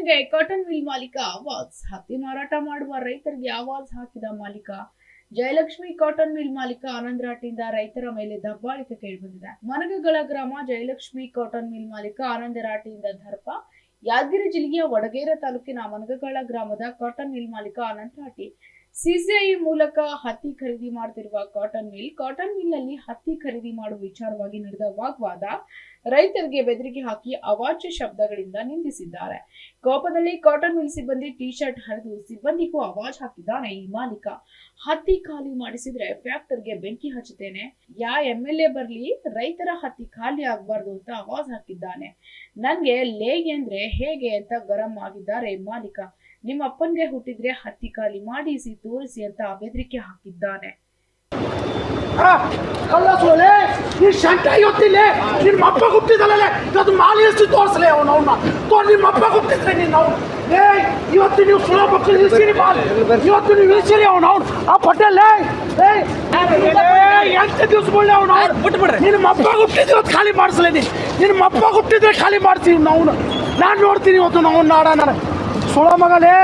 ರೈತರಿಗೆ cotton mill ಮಾಲೀಕ ಆವಾಜ್. ಹತ್ತಿ ಮಾರಾಟ ಮಾಡುವ ರೈತರಿಗೆ ಆವಾಜ್ ಹಾಕಿದ ಮಾಲೀಕ. ಜಯಲಕ್ಷ್ಮಿ ಕಾಟನ್ ಮಿಲ್ ಮಾಲೀಕ ಆನಂದರಾಟಿಯಿಂದ ರೈತರ ಮೇಲೆ ದಬ್ಬಾಳಿಕೆ ಕೇಳಿಬಂದಿದೆ. ಮನಗಗಳ ಗ್ರಾಮ ಜಯಲಕ್ಷ್ಮಿ ಕಾಟನ್ ಮಿಲ್ ಮಾಲೀಕ ಆನಂದರಾಟಿಯಿಂದ ದರ್ಪ. ಯಾದಗಿರಿ ಜಿಲ್ಲೆಯ ವಡಗೇರ ತಾಲೂಕಿನ ಮನಗಗಳ ಗ್ರಾಮದ ಕಾಟನ್ ಮಿಲ್ ಮಾಲೀಕ ಆನಂದರಾಟಿ ಸಿಸಿಐ ಮೂಲಕ ಹತ್ತಿ ಖರೀದಿ ಮಾಡುತ್ತಿರುವ ಕಾಟನ್ ಮಿಲ್ ನಲ್ಲಿ ಹತ್ತಿ ಖರೀದಿ ಮಾಡುವ ವಿಚಾರವಾಗಿ ನಡೆದ ವಾಗ್ವಾದ ರೈತರಿಗೆ ಬೆದರಿಕೆ ಹಾಕಿ ಅವಾಚ್ಯ ಶಬ್ದಗಳಿಂದ ನಿಂದಿಸಿದ್ದಾರೆ. ಕೋಪದಲ್ಲಿ ಕಾಟನ್ ಮಿಲ್ ಸಿಬ್ಬಂದಿ ಟಿ ಶರ್ಟ್ ಹರಿದು ಸಿಬ್ಬಂದಿಗೂ ಅವಾಜ್ ಹಾಕಿದ್ದಾನೆ ಈ ಮಾಲೀಕ. ಹತ್ತಿ ಖಾಲಿ ಮಾಡಿಸಿದ್ರೆ ಫ್ಯಾಕ್ಟರಿಗೆ ಬೆಂಕಿ ಹಚ್ಚುತ್ತೇನೆ, ಯಾ MLA ಬರ್ಲಿ ರೈತರ ಹತ್ತಿ ಖಾಲಿ ಆಗಬಾರ್ದು ಅಂತ ಅವಾಜ್ ಹಾಕಿದ್ದಾನೆ. ನನ್ಗೆ ಲೇ ಅಂದ್ರೆ ಹೇಗೆ ಅಂತ ಗರಂ ಆಗಿದ್ದಾರೆ ಮಾಲೀಕ. ನಿಮ್ಮ ಅಪ್ಪನ್ಗೆ ಹುಟ್ಟಿದ್ರೆ ಹತ್ತಿ ಖಾಲಿ ಮಾಡಿಸಿ ತೋರಿಸಿ ಅಂತ ಬೆದರಿಕೆ ಹಾಕಿದ್ದಾನೆ. ನಿಮ್ಮಪ್ಪ ಹುಟ್ಟಿದಲ್ಲ ಇವತ್ತು ಮಾಲಿ ಎಷ್ಟು ತೋರಿಸಲೇ ಅವನವನ್ನ ನಿಮ್ಮಪ್ಪ ಹುಟ್ಟಿದ್ರೆ ನೀನು ಇವತ್ತು ನೀವು ಸುಲಭ ಮಕ್ಕಳು ಇಳಿಸಿರಿ ಇವತ್ತು ನೀವು ಇಳಿಸಿರಿ ಅವನವ್ನು ಆ ಪಟೇಲ್ ಎಂಟು ದಿವಸ ಬಿಡ್ಲಿ ಅವನು ನಿಮ್ಮಪ್ಪ ಹುಟ್ಟಿದ್ರೆ ಇವತ್ತು ಖಾಲಿ ಮಾಡಿಸಲೇ ನಿಮ್ಮಪ್ಪ ಹುಟ್ಟಿದ್ರೆ ಖಾಲಿ ಮಾಡ್ತೀವಿ ನಾವು. ನಾನು ನೋಡ್ತೀನಿ ಇವತ್ತು ನಾವು ನಾಡ ನನಗೆ ಸುಳ ಮಗಲೇ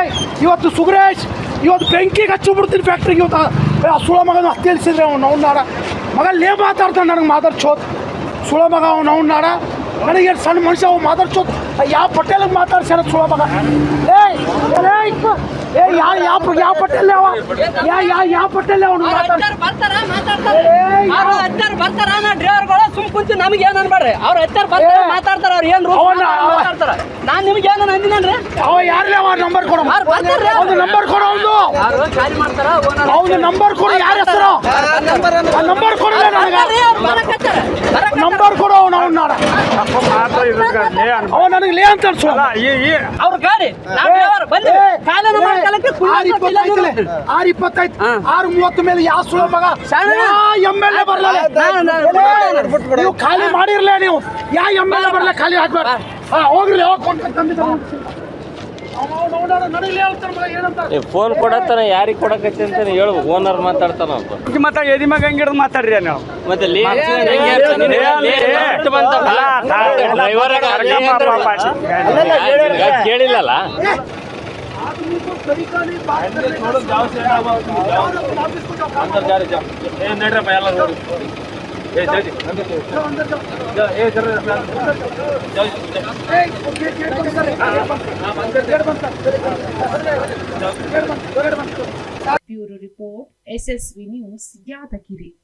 ಇವತ್ತು ಸುಗ್ರೇಶ್ ಇವತ್ತು ಬೆಂಕಿಗೆ ಹಚ್ಚಿ ಬಿಡ್ತೀನಿ ಫ್ಯಾಕ್ಟ್ರಿಗೆ ಇವತ್ತು ಸುಳ ಮಗನ ಹತ್ತಿಳಿಸಿದ್ರೆ ಅವ್ನು ನಾಡ ಮಗ ಲೇ ಮಾತಾಡ್ತಾನೆ ನನಗೆ ಮಾತಾಡ್ಸೋದು ಸುಳ ಮಗ ಅವ್ನು ನಾಡ ನನಗೆ ಸಣ್ಣ ಮನುಷ್ಯ ಅವು ಮಾತಾಡ್ಸೋದು ಯಾವ ಪಟೇಲಿಗೆ ಮಾತಾಡ್ಸ್ಯಾರ ಸುಳ ಮಗ ಯಾವ ಪಟೇಲ್ ಯಾವ ಪಟೇಲ್ ಅವನು ಡ್ರೈವರ್ಗಳು ಸುಮ್ ಕುಂತು ನಮಗೆ ಏನ್ ಅನ್ಬೇಡ್ರಿ ಅವ್ರು ಹತ್ತಾರ ಬರ್ತಾರ ಮಾತಾಡ್ತಾರ ಅವ್ರು ಏನ್ ಮಾತಾಡ್ತಾರ ನಾನ್ ನಿಮ್ಗೆ ಏನ ಅಂದಿನನ್ರಿ ಅವ ಯಾರೇ ಅವ ನಂಬರ್ ಕೊಡ ಅವ್ನು ನಂಬರ್ ಕೊಡ ಅವ್ನು ಖಾಲಿ ಮಾಡ್ತಾರ ಅವ್ನು ನಂಬರ್ ಕೊಡ ಯಾರ ಹೆಸರು ನಂಬರ್ ಕೊಡ ನಂಬರ್ ಕೊಡ ಅವ್ನು ಅವ್ನು ನಾಡ ಅವ ನನಗೆ ಲೇ ಅಂತ ಅವ್ರ ಗಾಡಿ R25 R30 ಮೇಲೆ ಯಾವ ಸುಳ ಮಗ MLA ಬರಲ್ಲ ನೀವು ಖಾಲಿ ಮಾಡಿರ್ಲೇ ನೀವು ಯಾ MLA ಬರಲ್ಲ ಖಾಲಿ ಹಾಕ್ಬೇಡ ಹೋಗ್ರಿ ಫೋನ್ ಕೊಡತ್ತಾನ ಯಾರಿಗೆ ಕೊಡಕತ್ತಿ ಅಂತ ಹೇಳು. ಓನರ್ ಮಾತಾಡ್ತಾನ ಮಾತಾಡಿ ಎದಿ ಮಗ ಹೆಂಗಿರೋದು ಮಾತಾಡ್ರಿ ನೀವು ಮತ್ತೆ ಕೇಳಿಲ್ಲಲ್ಲ. Bureau report SSV news Yadgir.